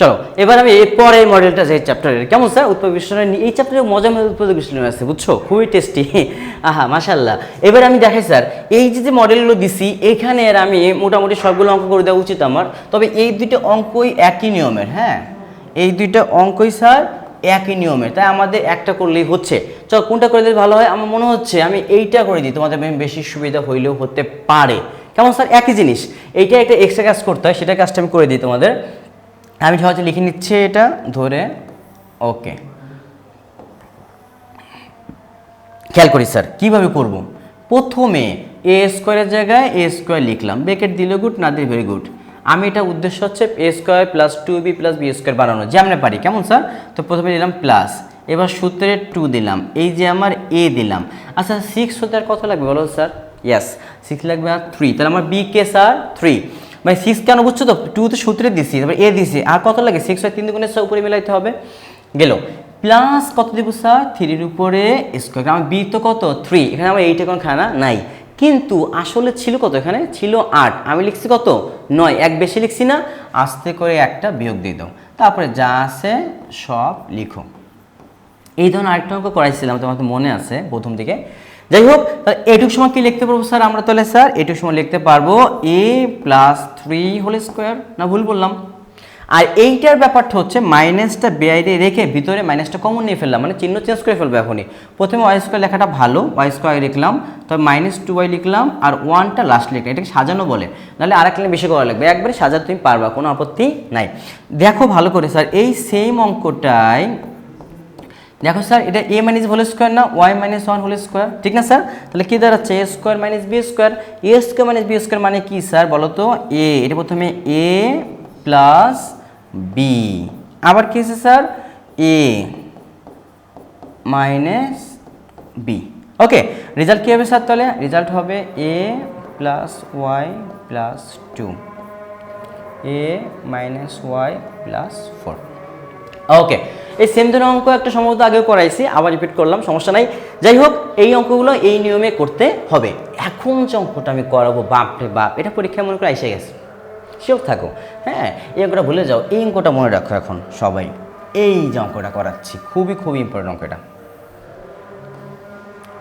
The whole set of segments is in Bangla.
চলো এবার আমি এই পরের মডেলটা যে চ্যাপ্টারের কেমন স্যার উৎপাদক বিশ্লেষণ এই চ্যাপ্টারে মজা মজা উৎপাদক বিশ্লেষণ আছে বুঝছো, খুবই টেস্টি। আহা মাশাআল্লাহ। এবার আমি দেখাই স্যার এই যে মডেলগুলো দিছি এখানে আর আমি মোটামুটি সবগুলো অঙ্ক করে দেওয়া উচিত আমার, তবে এই দুইটা অঙ্কই একই নিয়মের। হ্যাঁ, এই দুইটা অঙ্কই স্যার একই নিয়মের, তাই আমাদের একটা করলেই হচ্ছে। চল কোনটা করে দিলে ভালো হয়? আমার মনে হচ্ছে আমি এইটা করে দিই, তোমাদের বেশি সুবিধা হইলেও হতে পারে। কেমন স্যার? একই জিনিস, এইটা একটা এক্সট্রা কাজ করতে হয়, সেটা কাজটা আমি করে দিই তোমাদের। আমি সহজে লিখে নিচ্ছি এটা ধরে। ওকে, খেয়াল করি স্যার কিভাবে করব। প্রথমে এ স্কোয়ারের জায়গায় এ স্কোয়ার লিখলাম, ব্রেকেট দিলে গুড, না দিলে ভেরি গুড। আমি এটা উদ্দেশ্য হচ্ছে a square plus 2b plus b square বানানো, যেমন পারি। কেমন স্যার? তো প্রথমে দিলাম প্লাস, এবার সূত্রে 2 দিলাম, এই যে আমার এ দিলাম। আচ্ছা 6 হতে আর কত লাগবে বলো স্যার? ইয়েস 6 লাগবে আর 3, তাহলে আমার বি কে স্যার 3। মানে 6 কেন বুঝছো তো? 2 তো সূত্রে দিছি, তারপর এ দিছি, আর কত লাগে? 6 হয় 3 গুণের উপরে মিলাইতে হবে। গেল প্লাস কত দেবো স্যার? 3 এর উপরে স্কোয়ার, আমার বি তো কত 3, এখানে আমার এইটা কোনো খানা নাই, কিন্তু আসলে ছিল কত? এখানে ছিল 8, আমি লিখছি কত 9, এক বেশি লিখছি না? আস্তে করে একটা বিয়োগ দিয়ে দাও, তারপরে যা আছে সব লিখো। এই ধরনের আরেকটা অঙ্ক করাইছিলাম, তোমার তো মনে আছে প্রথম দিকে। যাই হোক, এটুক সময় কি লিখতে পারবো স্যার আমরা? তাহলে স্যার এটুক সময় লিখতে পারবো এ প্লাস 3 হোল স্কোয়ার, না ভুল বললাম? আর এইটার ব্যাপারটা হচ্ছে মাইনাসটা বাইরে রেখে ভিতরে মাইনাসটা কমন নিয়ে ফেললাম, মানে চিহ্ন চেঞ্জ করে ফেলবো এখনই। প্রথমে ওয়াই স্কোয়ার লেখাটা ভালো, ওয়াই স্কোয়ার লিখলাম, তবে -2y লিখলাম, আর 1টা লাস্ট লিখলাম। এটাকে সাজানো বলে, নাহলে আর এক লাইন বেশি করা লাগবে, একবারে সাজাতে তুমি পারবা, কোনো আপত্তি নাই। দেখো ভালো করে স্যার, এই সেম অঙ্কটাই দেখো স্যার, এটা a মাইনাস হোল স্কোয়ার না, y মাইনাস 1 হোল স্কোয়ার, ঠিক না স্যার? তাহলে কি দাঁড়াচ্ছে? a square minus B square. a square minus B square মানে কি স্যার বলো তো? a, এটা প্রথমে a প্লাস বি, আবার কি আছে sir? a minus b. Okay, result কী হবে স্যার? তাহলে রেজাল্ট হবে a plus y plus 2, a minus y plus 4। Okay, এই সেম ধরনের অঙ্ক একটা সম্ভবত আগেও করাইছি, আবার রিপিট করলাম, সমস্যা নাই। যাই হোক, এই অঙ্কগুলো এই নিয়মে করতে হবে। এখন যে অঙ্কটা আমি করাবো, বাপরে বাপ, এটা পরীক্ষায় মনে করে এসে গেছে, সেও থাকো। হ্যাঁ, এই অঙ্কটা ভুলে যাও, এই অঙ্কটা মনে রাখো এখন সবাই। এই যে অঙ্কটা করাচ্ছি খুবই খুবই ইম্পর্টেন্ট অঙ্কটা।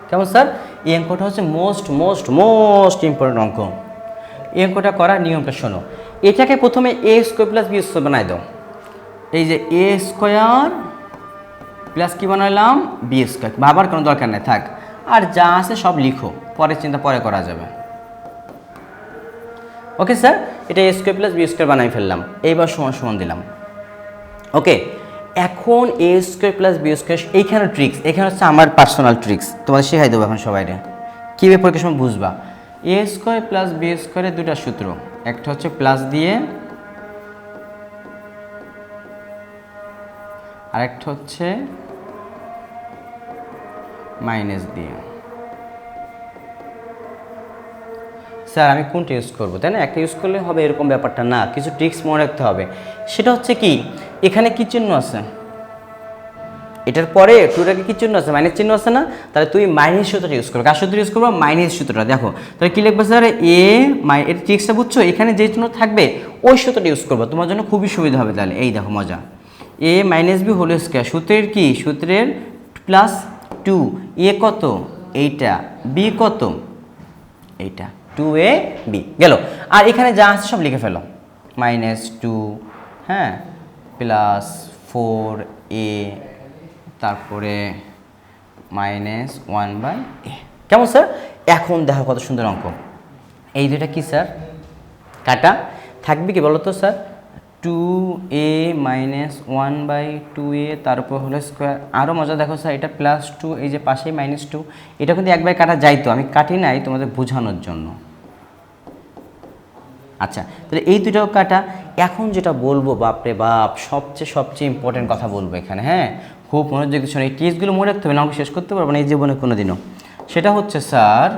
কেমন স্যার? এই অঙ্কটা হচ্ছে মোস্ট মোস্ট মোস্ট ইম্পর্টেন্ট অঙ্ক। এই অঙ্কটা করার নিয়মটা শোনো। এটাকে প্রথমে এ স্কোয়ার প্লাস বি স্কোয়ার বানাই দাও। এই যে এ স্কোয়ার প্লাস কি বানালাম? বি স্কোয়ার, ভাবার কোনো দরকার নেই, থাক। আর যা আছে সব লিখো, পরে চিন্তা পরে করা যাবে। ওকে স্যার, এটা এ স্কোয়ার প্লাস বি স্কোয়ার বানাই ফেললাম, এইবার সমান সমান দিলাম। ওকে, এখন এ স্কোয়ার প্লাস বি স্কোয়ার, এইখানে ট্রিক্স, এখানে হচ্ছে আমার পার্সোনাল ট্রিক্স, তোমাদের শেখাই দেবো এখন সবাইরে, কীভাবে পরীক্ষার সময় বুঝবা। এ স্কোয়ার প্লাস বি স্কোয়ারের দুটা সূত্র, একটা হচ্ছে প্লাস দিয়ে, আরেকটা হচ্ছে মাইনাস দিয়ে। স্যার আমি কোনটা ইউজ করবো? তাই না, একটা ইউজ করলে হবে এরকম ব্যাপারটা না, কিছু ট্রিক্স মনে রাখতে হবে। সেটা হচ্ছে কি, এখানে কি চিহ্ন আছে? এটার পরে টুটাকে কি চিহ্ন আছে? মাইনাস চিহ্ন আছে না? তাহলে তুমি মাইনাস সূত্রটা ইউজ করবে। কার সূত্র ইউজ করবো? মাইনাস সূত্রটা। দেখো তাহলে কি লিখবে স্যার? এর ট্রিক্সটা বুঝছো? এখানে যে চিহ্ন থাকবে ওই সূত্রটা ইউজ করবো, তোমার জন্য খুবই সুবিধা হবে। তাহলে এই দেখো মজা, এ মাইনাস বি হোল স্কোয়ার, সূত্রের কি? সূত্রের প্লাস 2, এ কত? এইটা, বি কত? এইটা, 2ab গেল। আর এখানে যা আছে সব লিখে ফেলো, -2, হ্যাঁ, প্লাস 4a, তারপরে -1/a। কেমন স্যার? এখন দেখো কত সুন্দর অঙ্ক। এই দুইটা কি স্যার? কাটা থাকবে কি বলো তো স্যার? 2a মাইনাস 1/2a, তারপর হলো স্কোয়ার। আরও মজা দেখো স্যার, এটা +2, এই যে পাশেই -2, এটা কিন্তু একবার কাটা যাইতো, আমি কাটি নাই তোমাদের বোঝানোর জন্য। আচ্ছা, তাহলে এই দুটাও কাটা। এখন যেটা বলবো, বাপরে বাপ, সবচেয়ে ইম্পর্টেন্ট কথা বলবো এখানে। হ্যাঁ, খুব মনোযোগ দিয়ে শোনো, এই টিপসগুলো মনে রাখতে হবে, না আমাকে শেষ করতে পারবো না এই জীবনে কোনো দিনও। সেটা হচ্ছে স্যার,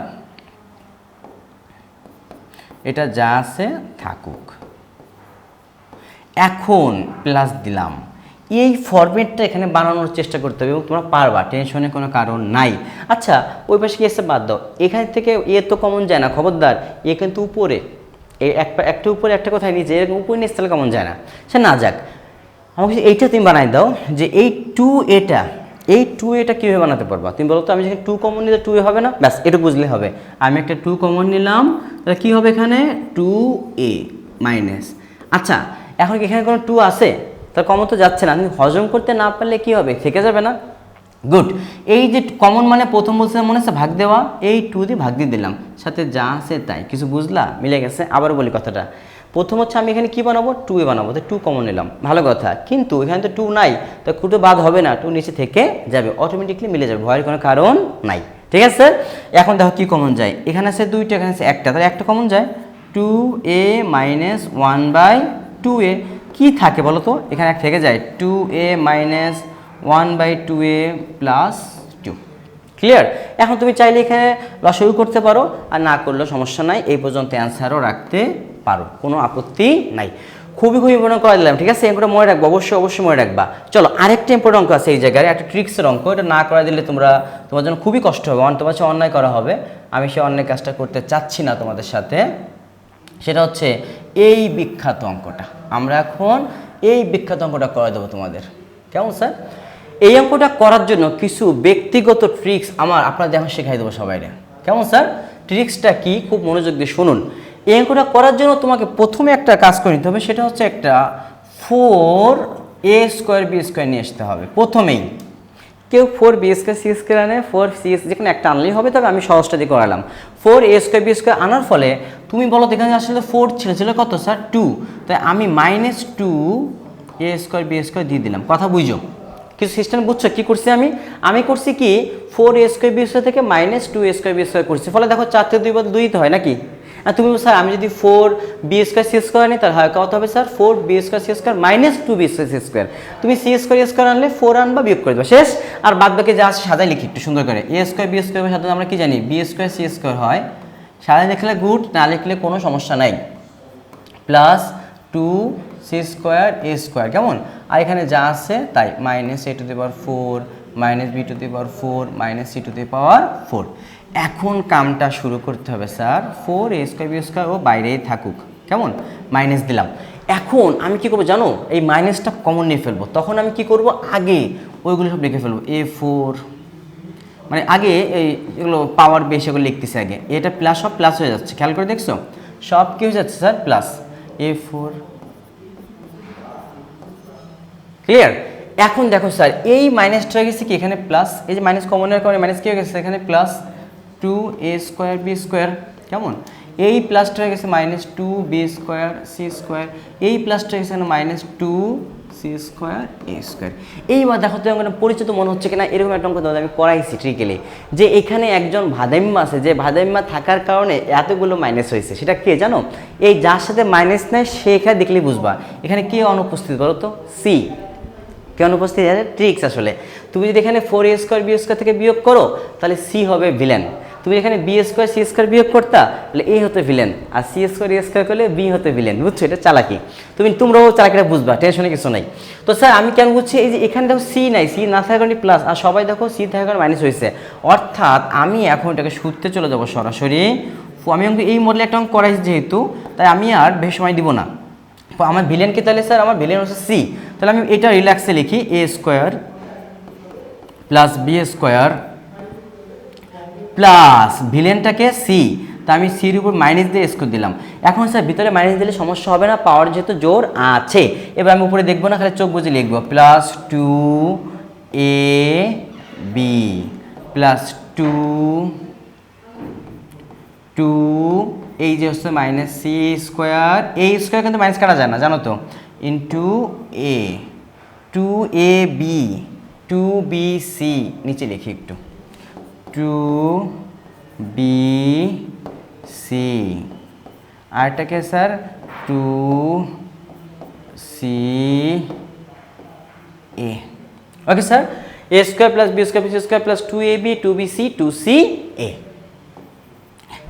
এটা যা আছে থাকুক, এখন প্লাস দিলাম, এই ফরম্যাটটা এখানে বানানোর চেষ্টা করতে হবে এবং তোমরা পারবা, টেনশনের কোনো কারণ নাই। আচ্ছা, ওই পাশে কি এসে বাদ দাও, এখান থেকে এ তো কমন যায় না, খবরদার, এ কিন্তু উপরে, একটা উপরে একটা কোথায় নিচে, এরকম উপরে নিচে তাহলে কমন যায় না, সে না যাক। আমাকে এইটা তুমি বানাই দাও যে এই 2a এই 2a কীভাবে বানাতে পারবা তুমি বলো তো। আমি যেখানে 2 কমন নিলে 2a হবে না, ব্যাস এটা বুঝলে হবে। আমি একটা 2 কমন নিলাম, তাহলে কী হবে এখানে 2a মাইনাস। আচ্ছা এখন কি এখানে কোনো 2 আছে? তার কমন তো যাচ্ছে না, তুমি হজম করতে না পারলে কী হবে, থেকে যাবে না। গুড। এই যে কমন মানে প্রথম বলছে মনে হচ্ছে ভাগ দেওয়া, এই 2 দিয়ে ভাগ দিয়ে দিলাম, সাথে যা আছে তাই। কিছু বুঝলা, মিলে গেছে। আবার বলি কথাটা, প্রথম হচ্ছে আমি এখানে কি বানাবো, 2a বানাবো, তো 2 কমন নিলাম, ভালো কথা। কিন্তু এখানে তো 2 নাই, তো 2 বাদ হবে না, 2 নিচে থেকে যাবে, অটোমেটিকলি মিলে যাবে, ভয়ের কোনো কারণ নাই। ঠিক আছে, এখন দেখো কি কমন যায়, এখানে আছে 2টা, এখানে আছে একটা, তাহলে একটা কমন যায়, 2a মাইনাস 1/2a। কি থাকে বলো তো, এখানে এক থেকে যায়, 2a minus 1/2a plus 2। Clear? এখন তুমি চাইলে এখানে লসাগু করতে পারো, আর না করলেও সমস্যা নাই, এই পর্যন্ত অ্যান্সারও রাখতে পারো, কোনো আপত্তি নাই। খুবই ইম্পর্টেন্ট করে দিলাম, ঠিক আছে? এগুলো মনে রাখবো, অবশ্যই মনে রাখবা। চলো আরেকটা ইম্পর্টেন্ট অঙ্ক আছে এই জায়গায়, একটা ট্রিক্সের অঙ্ক, এটা না করে দিলে তোমার জন্য খুবই কষ্ট হবে, তোমার সাথে অন্যায় করা হবে। আমি সেই অন্যায় কাজটা করতে চাচ্ছি না তোমাদের সাথে। সেটা হচ্ছে এই বিখ্যাত অঙ্কটা, আমরা এখন এই বিখ্যাত অঙ্কটা করে দেবো তোমাদের। কেমন স্যার? এই অঙ্কটা করার জন্য কিছু ব্যক্তিগত ট্রিক্স আপনাদের এখন শেখাই দেবো সবাইরে। কেমন স্যার? ট্রিক্সটা কি, খুব মনোযোগ দিয়ে শুনুন। এই অঙ্কটা করার জন্য তোমাকে প্রথমে একটা কাজ করে নিতে হবে, সেটা হচ্ছে একটা 4a² b² নিয়ে আসতে হবে প্রথমেই। কেউ 4b² c² আনে, 4c যেখানে একটা আনলেই হবে, তবে আমি সহজটা দিয়ে করালাম। 4a² b² আনার ফলে তুমি বলো এখানে আসলে 4 ছিল কত স্যার, 2, তাই আমি -2a² b² দিয়ে দিলাম। কথা বুঝো, কিছু সিস্টেম বুঝছো কি করছি আমি করছি কি 4a² b² থেকে -2a² b² করছি, ফলে দেখো 4 থেকে 2 বাদ 2 তো হয় নাকি। আর তুমি স্যার আমি যদি 4b² c² আনি তাহলে হয় কত হবে sir, 4b² c² -2b² c²। তুমি c² আনলে 4 আনবা, বিয়োগ করে দেবা, শেষ। আর বাদ বাকি যা আছে সাজাই লিখি একটু সুন্দর করে, a² b² এর সাথে আমরা কি জানি b² c² হয়, সাজাই লিখলে গুড, না লিখলে কোনো সমস্যা নাই, প্লাস 2c² a²। কেমন? আর এখানে যা আছে তাই, -a⁴ -b⁴ -c⁴। এখন কামটা শুরু করতে হবে স্যার, 4a² b² ও বাইরেই থাকুক, কেমন, মাইনাস দিলাম। এখন আমি কি করবো জানো, এই মাইনাসটা কমন নিয়ে ফেলবো, তখন আমি কি করব, আগে ওইগুলো সব লিখে ফেলবো, a4, মানে আগে এগুলো পাওয়ার বেশি এগুলো লিখতেছে আগে, এটা প্লাস সব প্লাস হয়ে যাচ্ছে, খেয়াল করে দেখছো, সব কি হয়ে যাচ্ছে স্যার, প্লাস a4। ক্লিয়ার? এখন দেখো স্যার এই মাইনাসটা গেছে কি এখানে প্লাস, এই যে মাইনাস কমনের কারণে মাইনাস কি হয়ে গেছে এখানে প্লাস 2a² b²। কেমন? এই প্লাসটা হয়ে গেছে -2b² c², এই প্লাসটা গেছে -2c² a²। এইবার দেখো তো অঙ্কটা পরিচিত মনে হচ্ছে কিনা, এরকম একটা অঙ্ক আমি করাইছি ট্রিকেলি, যে এখানে একজন ভাদাইম্মা আছে, যে ভাদাইম্মা থাকার কারণে এতগুলো মাইনাস হয়েছে, সেটা কে জানো, এই যার সাথে মাইনাস নেয় সে এখানে দেখলেই বুঝবা এখানে কে অনুপস্থিত বলো তো, সি। কে অনুপস্থিত? ট্রিক্স আসলে, তুমি যদি এখানে 4a² b² থেকে বিয়োগ করো তাহলে সি হবে ভিলেন, তুমি এখানে b² c² বিয়োগ করতা তাহলে এ হতে ভিলেন, আর c² a² করলে বি হতে ভিলেন, বুঝছো? এটা চালাকি, তোমরাও চালাকিটা বুঝবা, টেনশনে কিছু নাই। তো স্যার আমি কেন বুঝছি, এই যে এখানে দেখো সি নাই, সি না থাকার কারণে প্লাস, আর সবাই দেখো সি থাকার কারণে মাইনাস হয়েছে, অর্থাৎ আমি এখন এটাকে সূত্রে চলে যাবো সরাসরি। আমি এই মডেলে একটা অঙ্ক করাইছি যেহেতু, তাই আমি আর বেশি সময় দিব না। আমার ভিলেনকে তাহলে স্যার আমার ভিলেন হচ্ছে সি, তাহলে আমি এটা রিল্যাক্সে লিখি a² plus b² plus ভিলেনটাকে C, তা আমি সির উপর মাইনাস দিয়ে স্কোর দিলাম। এখন স্যার ভিতরে মাইনাস দিলে সমস্যা হবে না, পাওয়ার যেহেতু জোর আছে। এবার আমি উপরে দেখবো না, খালি চোখ বুঝে লিখবো, প্লাস 2ab প্লাস 2 এই যে হচ্ছে -c², এই স্কোয়ার কিন্তু মাইনাস কাটা যায় না জানো তো, ইন্টু a 2ab 2bc, নিচে লিখি একটু 2bc, আরটাকে sir 2ca। Okay sir, a² plus b² c² plus 2ab 2bc 2ca।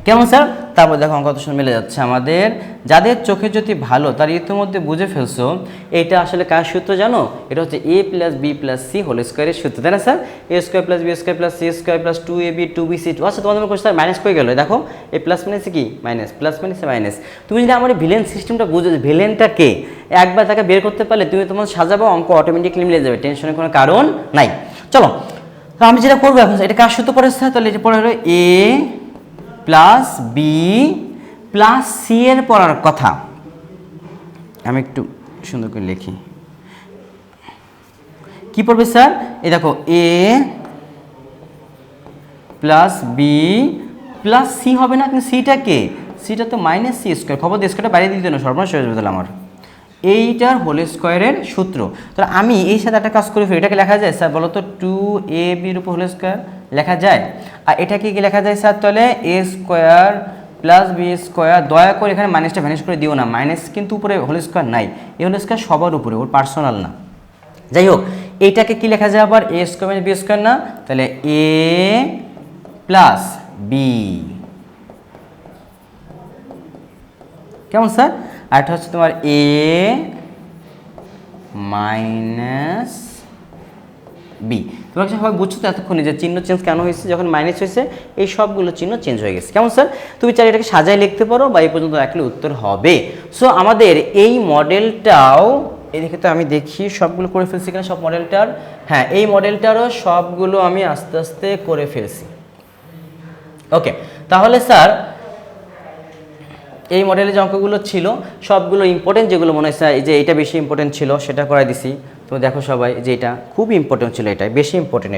কেমন স্যার? তারপর দেখো অঙ্ক কত সুন্দর মিলে যাচ্ছে আমাদের। যাদের চোখে যদি ভালো তার ইতিমধ্যে বুঝে ফেলছো এটা আসলে কার সূত্র জানো? এটা হচ্ছে a plus b plus c whole স্কোয়ারের সূত্র, তাই না sir? A square plus b square plus c square plus 2ab 2bc। আচ্ছা তোমাদের কোশ্চেন স্যার মাইনাস কই গেল? দেখো এই প্লাস মাইনাসে কি মাইনাস, প্লাস মাইনাসে মাইনাস। তুমি যদি আমার ভিলেন সিস্টেমটা বুঝো, ভিলেনটা কে একবার তাকে বের করতে পারলে তুমি তোমার সাজাবো, অঙ্ক অটোমেটিকলি মিলে যাবে, টেনশনের কোনো কারণ নাই। চলো তো আমি যেটা করবো এখন, এটা কার সূত্র পড়ে স্যার? তাহলে এটা পড়ে হলো এ প্লাস বি প্লাস সি এর পড়ার কথা। আমি একটু সুন্দর করে লিখি, কি পড়বে স্যার? এই দেখো এ প্লাস বি প্লাস সি হবে না, কিন্তু সিটা কে? সিটা তো মাইনাস সি স্কোয়ার। খবর দিয়ে স্কোয়ারটা বাইরে দিতে না, সর্বনাশ হয়ে যাবে তাহলে আমার। এইটার হোল স্কোয়ারের সূত্র। তাহলে আমি এই সাথে একটা কাজ করে ফেলি, এটাকে লেখা যায় স্যার বলো তো 2ab এর উপর হোল স্কোয়ার লেখা যায়। আর এটাকে কি লেখা যায় স্যার? তাহলে এ স্কোয়ার প্লাস বি স্কোয়ার। দয়া করে এখানে মাইনাসটা ভ্যানিশ করে দিও না, মাইনাস কিন্তু উপরে হোল স্কোয়ার নাই, এই হোল স্কোয়ার সবার উপরে, ওর পার্সোনাল না। যাই হোক এইটাকে কি লেখা যায় আবার? এ স্কোয়ার মাইনাস বি স্কোয়ার না? তাহলে এ প্লাস বি, কেমন স্যার? আর এটা হচ্ছে তোমার এ মাইনাস বি। তোমরা সবাই বুঝছো তো এতক্ষণে যে চিহ্ন চেঞ্জ কেন হয়েছে? যখন মাইনাস হয়েছে এই সবগুলো চিহ্ন চেঞ্জ হয়ে গেছে, কেমন স্যার? তুমি চাইলে এটাকে সাজায় লিখতে পারো বা এই পর্যন্ত রাখলে উত্তর হবে। সো আমাদের এই মডেলটাও এদিকে তো আমি দেখি সবগুলো করে ফেলছি কিনা, সব মডেলটার, হ্যাঁ এই মডেলটারও সবগুলো আমি আস্তে আস্তে করে ফেলছি। ওকে, তাহলে স্যার এই মডেলে যে অঙ্কগুলো ছিল সবগুলো ইম্পর্টেন্ট, যেগুলো মনে হয় যে এটা বেশি ইম্পর্টেন্ট ছিল সেটা করাই দিছি। তো দেখো সবাই যে এটা খুব ইম্পর্টেন্ট ছিল, এটা বেশি ইম্পর্টেন্ট,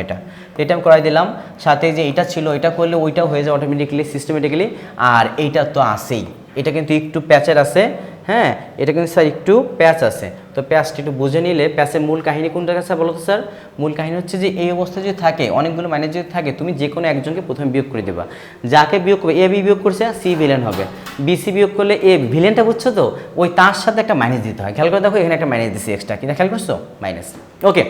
এটা আমি করাই দিলাম। সাথে যে এটা ছিল এটা করলে ওইটাও হয়ে যায় অটোমেটিক্যালি সিস্টেমেটিক্যালি। আর এইটা তো আছেই, এটা কিন্তু একটু প্যাচের আছে, হ্যাঁ এটা কিন্তু স্যার একটু প্যাচ আছে। তো প্যাচটা একটু বুঝে নিলে, প্যাচের মূল কাহিনী কোনটা স্যার বলো তো স্যার? মূল কাহিনী হচ্ছে যে এই অবস্থা যদি থাকে, অনেকগুলো মাইনাস যদি থাকে, তুমি যে কোনো একজনকে প্রথমে বিয়োগ করে দেবা। যাকে বিয়োগ করবে, এ বি বিয়োগ করছে সি ভিলেন হবে, বিসি বিয়োগ করলে এ ভিলেনটা, বুঝছো তো? ওই তার সাথে একটা মাইনাস দিতে হয়। খেয়াল করে দেখো এখানে একটা মাইনাস দিচ্ছি এক্সট্রা, কিনা খেয়াল করছো? মাইনাস। ওকে,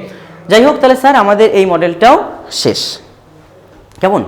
যাই হোক তাহলে স্যার আমাদের এই মডেলটাও শেষ, কেমন?